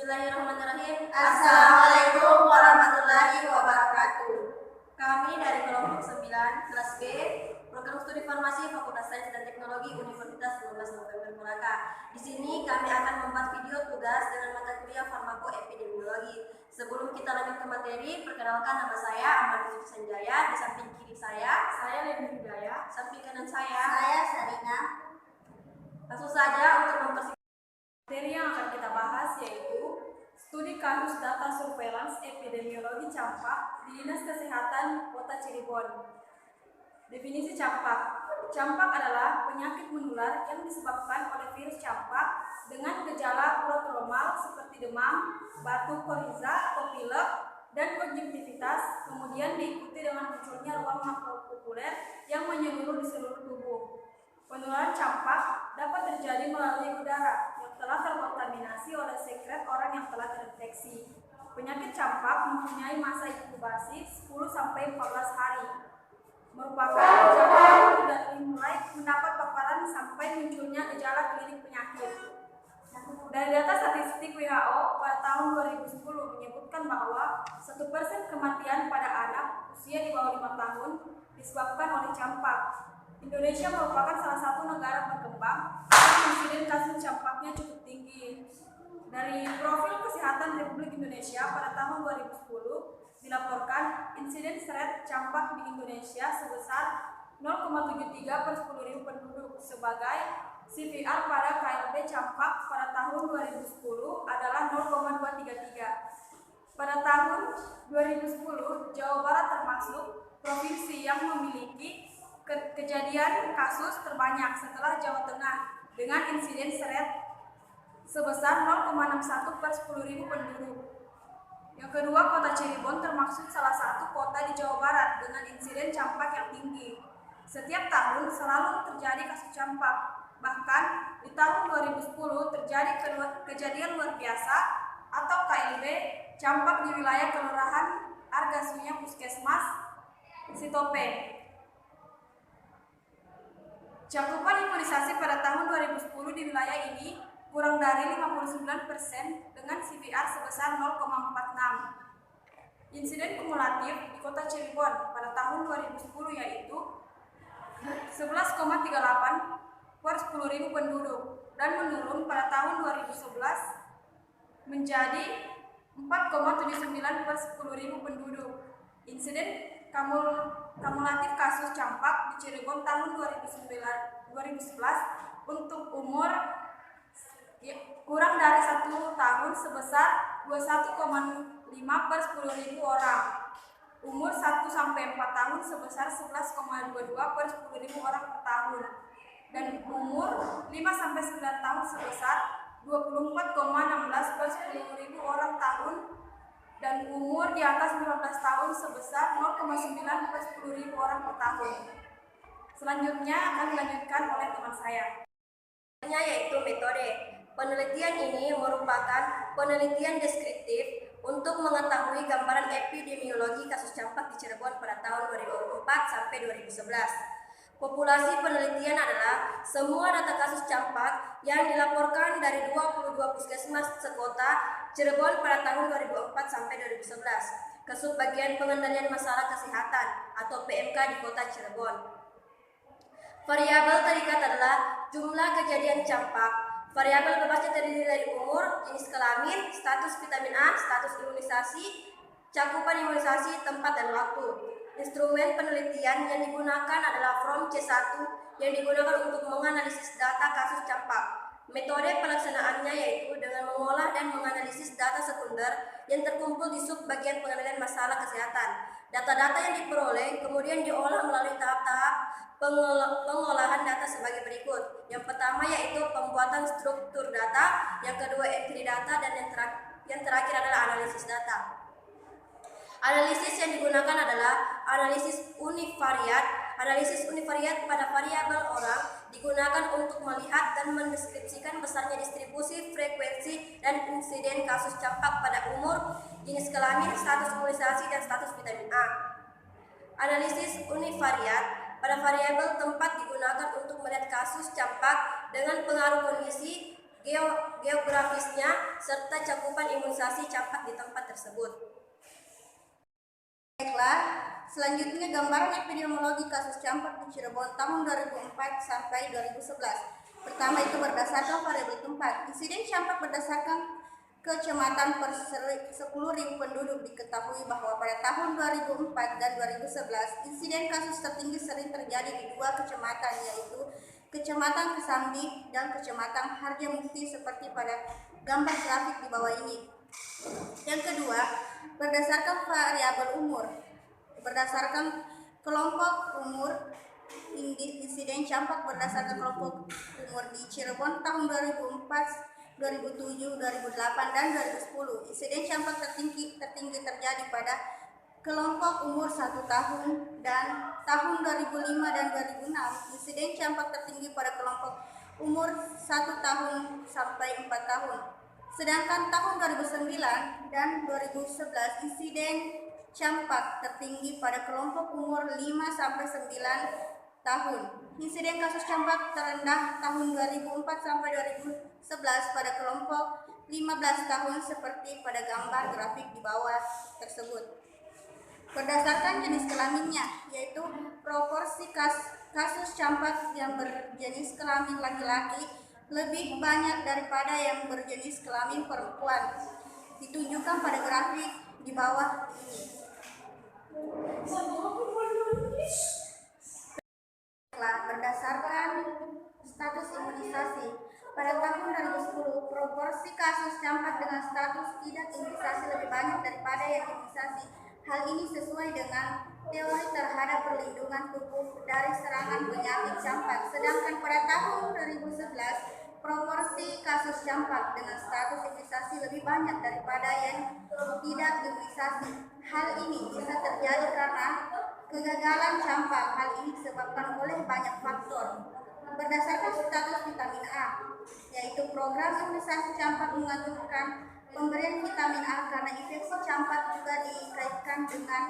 Bismillahirrahmanirrahim. Assalamualaikum warahmatullahi wabarakatuh. Kami dari kelompok 9 kelas B, program studi farmasi Fakultas Sains dan Teknologi Universitas 12 November Malaka. Di sini kami akan membuat video tugas dengan mata kuliah farmakoepidemiologi. Sebelum kita lanjut ke materi, perkenalkan nama saya Ahmad Yusuf Sanjaya. Di samping kiri saya Leni Hidayah. Samping kanan saya Sarina. Langsung saja untuk mempersiapkan materi yang akan kita bahas, yaitu studi kasus data surveillance epidemiologi campak di Dinas Kesehatan Kota Cirebon. Definisi campak. Campak adalah penyakit menular yang disebabkan oleh virus campak dengan gejala prodromal seperti demam, batuk koriza atau pilek, dan konjungtivitas, kemudian diikuti dengan munculnya ruam makropopuler yang menyeluruh di seluruh tubuh. Penularan campak dapat terjadi melalui udara yang telah terkontaminasi oleh sekret orang yang telah terinfeksi. Penyakit campak mempunyai masa inkubasi 10-14 hari. Merupakan gejala dari mulai mendapat paparan sampai munculnya gejala klinik penyakit. Dari data statistik WHO pada tahun 2010 menyebutkan bahwa 1% kematian pada anak usia di bawah 5 tahun disebabkan oleh campak. Indonesia merupakan salah satu negara berkembang yang insiden kasus campaknya cukup tinggi. Dari profil kesehatan Republik Indonesia pada tahun 2010 dilaporkan insiden seret campak di Indonesia sebesar 0,73 per 10.000 penduduk. Sebagai CVR pada KLB campak pada tahun 2010 adalah 0,233. Pada tahun 2010 Jawa Barat termasuk provinsi yang memiliki kejadian kasus terbanyak setelah Jawa Tengah dengan insiden seret sebesar 0,61 per 10.000 penduduk. Yang kedua, kota Cirebon termasuk salah satu kota di Jawa Barat dengan insiden campak yang tinggi. Setiap tahun selalu terjadi kasus campak. Bahkan di tahun 2010 terjadi kejadian luar biasa atau KLB campak di wilayah Kelurahan Argasunya Puskesmas Sitope. Cakupan imunisasi pada tahun 2010 di wilayah ini kurang dari 59% dengan CVR sebesar 0,46. Insiden kumulatif di kota Cirebon pada tahun 2010 yaitu 11,38 per 10.000 penduduk dan menurun pada tahun 2011 menjadi 4,79 per 10.000 penduduk. Insiden kumulatif kasus campak di Cirebon tahun 2011 untuk umur kurang dari 1 tahun sebesar 21,5 per 10.000 orang. Umur 1-4 tahun sebesar 11,22 per 10.000 orang per tahun. Dan umur 5-9 tahun sebesar 24,16 per 10.000 orang tahun. Dan umur di atas 15 tahun sebesar 0,9 per 10.000 orang per tahun. Selanjutnya akan dilanjutkan oleh teman saya, yaitu metode. Penelitian ini merupakan penelitian deskriptif untuk mengetahui gambaran epidemiologi kasus campak di Cirebon pada tahun 2004 sampai 2011. Populasi penelitian adalah semua data kasus campak yang dilaporkan dari 22 puskesmas sekota Cirebon pada tahun 2004 sampai 2011 ke Subbagian Pengendalian Masalah Kesehatan atau PMK di kota Cirebon. Variabel terikat adalah jumlah kejadian campak. Variabel bebasnya terdiri dari umur, jenis kelamin, status vitamin A, status imunisasi, cakupan imunisasi, tempat dan waktu. Instrumen penelitian yang digunakan adalah From C1 yang digunakan untuk menganalisis data kasus campak. Metode pelaksanaannya yaitu dengan mengolah dan menganalisis data sekunder yang terkumpul di Subbagian Pengendalian Masalah Kesehatan. Data-data yang diperoleh kemudian diolah melalui tahap-tahap pengolahan data sebagai berikut. Yang pertama yaitu pembuatan struktur data, yang kedua entry data, dan yang terakhir adalah analisis data. Analisis yang digunakan adalah analisis univariat. Analisis univariat pada variabel orang digunakan untuk melihat dan mendeskripsikan besarnya distribusi, frekuensi, dan insiden kasus campak pada umur, jenis kelamin, status imunisasi, dan status vitamin A. Analisis univariat pada variabel tempat digunakan untuk melihat kasus campak dengan pengaruh kondisi geografisnya, serta cakupan imunisasi campak di tempat tersebut. Baiklah, selanjutnya gambaran epidemiologi kasus campak di Cirebon tahun 2004 sampai 2011. Pertama itu berdasarkan variabel tempat. Insiden campak berdasarkan kecamatan per 10.000 penduduk. Diketahui bahwa pada tahun 2004 dan 2011 insiden kasus tertinggi sering terjadi di dua kecamatan, yaitu Kecamatan Kesambi dan Kecamatan Harjamukti seperti pada gambar grafik di bawah ini. Yang kedua, berdasarkan variabel umur. Berdasarkan kelompok umur, insiden campak berdasarkan kelompok umur di Cirebon tahun 2004, 2007, 2008, dan 2010. Insiden campak tertinggi terjadi pada kelompok umur 1 tahun dan tahun 2005 dan 2006. Insiden campak tertinggi pada kelompok umur 1 tahun sampai 4 tahun. Sedangkan tahun 2009 dan 2011 insiden campak tertinggi pada kelompok umur 5 sampai 9 tahun. Insiden kasus campak terendah tahun 2004 sampai 2011 pada kelompok 15 tahun seperti pada gambar grafik di bawah tersebut. Berdasarkan jenis kelaminnya, yaitu proporsi kasus campak yang berjenis kelamin laki-laki lebih banyak daripada yang berjenis kelamin perempuan, ditunjukkan pada grafik di bawah ini. Berdasarkan status imunisasi, pada tahun 2010 proporsi kasus campak dengan status tidak imunisasi lebih banyak daripada yang imunisasi. Hal ini sesuai dengan teori terhadap perlindungan tubuh dari serangan penyakit campak. Sedangkan pada tahun 2011 proporsi kasus campak dengan status imunisasi lebih banyak daripada yang tidak imunisasi. Hal ini bisa terjadi karena kegagalan campak. Hal ini disebabkan oleh banyak faktor. Berdasarkan status vitamin A, yaitu program imunisasi campak menganjurkan pemberian vitamin A karena infeksi campak juga dikaitkan dengan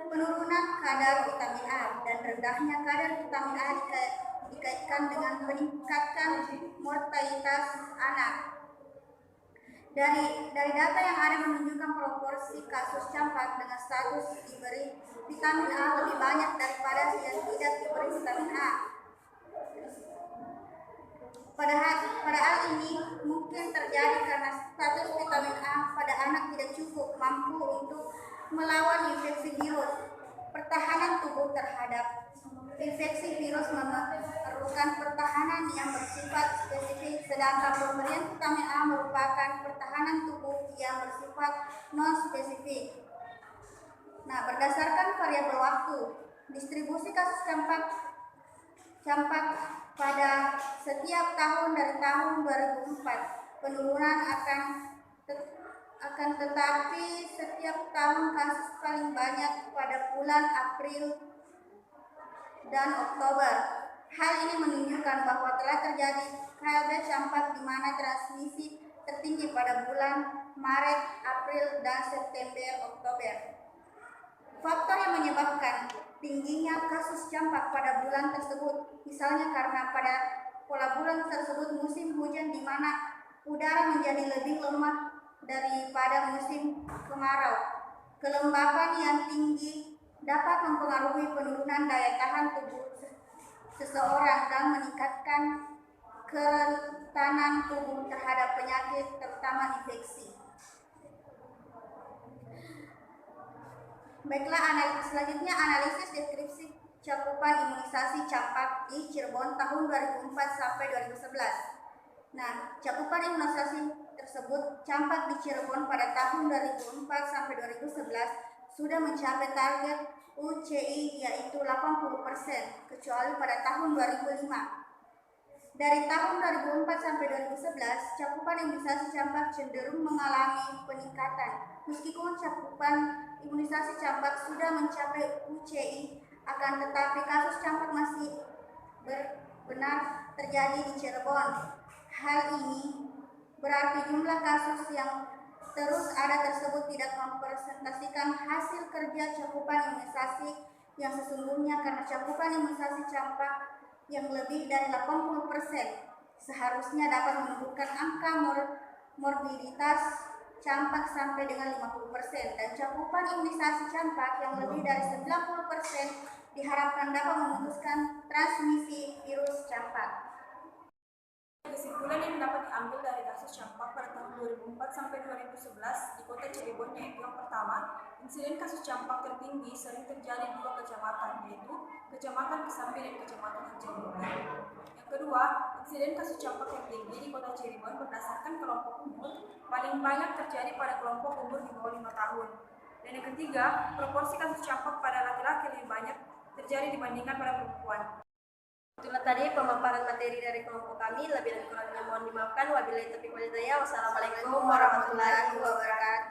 penurunan kadar vitamin A, dan rendahnya kadar vitamin A dikaitkan dengan meningkatkan mortalitas anak. Dari data yang ada menunjukkan proporsi kasus campak dengan status diberi vitamin A lebih banyak daripada yang tidak diberi vitamin A. Padahal ini mungkin terjadi karena status vitamin A pada anak tidak cukup mampu untuk melawan infeksi virus. Pertahanan tubuh terhadap infeksi virus memerlukan pertahanan yang bersifat spesifik, sedangkan pemberian vitamin A merupakan pertahanan tubuh yang bersifat non-spesifik. Nah, berdasarkan variabel waktu, distribusi kasus campak pada setiap tahun dari tahun 2004, penurunan akan tetapi setiap tahun kasus paling banyak pada bulan April dan Oktober. Hal ini menunjukkan bahwa telah terjadi KLB campak di mana transmisi tertinggi pada bulan Maret, April, dan September, Oktober. Faktor yang menyebabkan tingginya kasus campak pada bulan tersebut, misalnya karena pada pola bulan tersebut musim hujan di mana udara menjadi lebih lemah daripada musim kemarau. Kelembapan yang tinggi dapat mempengaruhi penurunan daya tahan tubuh seseorang dan meningkatkan kerentanan tubuh terhadap penyakit, terutama infeksi. Baiklah, selanjutnya analisis deskripsi cakupan imunisasi campak di Cirebon tahun 2004 sampai 2011. Nah, cakupan imunisasi tersebut campak di Cirebon pada tahun 2004 sampai 2011 sudah mencapai target UCI yaitu 80%, kecuali pada tahun 2005. Dari tahun 2004 sampai 2011, cakupan imunisasi campak cenderung mengalami peningkatan. Meskipun cakupan imunisasi campak sudah mencapai UCI, akan tetapi kasus campak masih benar terjadi di Cirebon. Hal ini berarti jumlah kasus yang terus ada tersebut tidak mempresentasikan hasil kerja cakupan imunisasi yang sesungguhnya, karena cakupan imunisasi campak yang lebih dari 80% seharusnya dapat menurunkan angka morbiditas campak sampai dengan 50%, dan cakupan imunisasi campak yang lebih dari 90% diharapkan dapat memutuskan transmisi virus campak. Kesimpulan yang dapat diambil dari kasus campak pada tahun 2004 sampai 2011 di kota Cirebon yaitu yang pertama, insiden kasus campak tertinggi sering terjadi di 2 kecamatan, yaitu Kecamatan Kesambi dan Kecamatan Cirebon. Yang kedua, insiden kasus campak tertinggi di kota Cirebon berdasarkan kelompok umur paling banyak terjadi pada kelompok umur di bawah 5 tahun. Dan yang ketiga, proporsi kasus campak pada laki-laki lebih banyak terjadi dibandingkan pada perempuan. Itulah tadi pemaparan materi dari kelompok kami. Lebih dan kurangnya mohon dimaafkan. Wabillahi taufiq wal hidayah. Wassalamualaikum warahmatullahi wabarakatuh.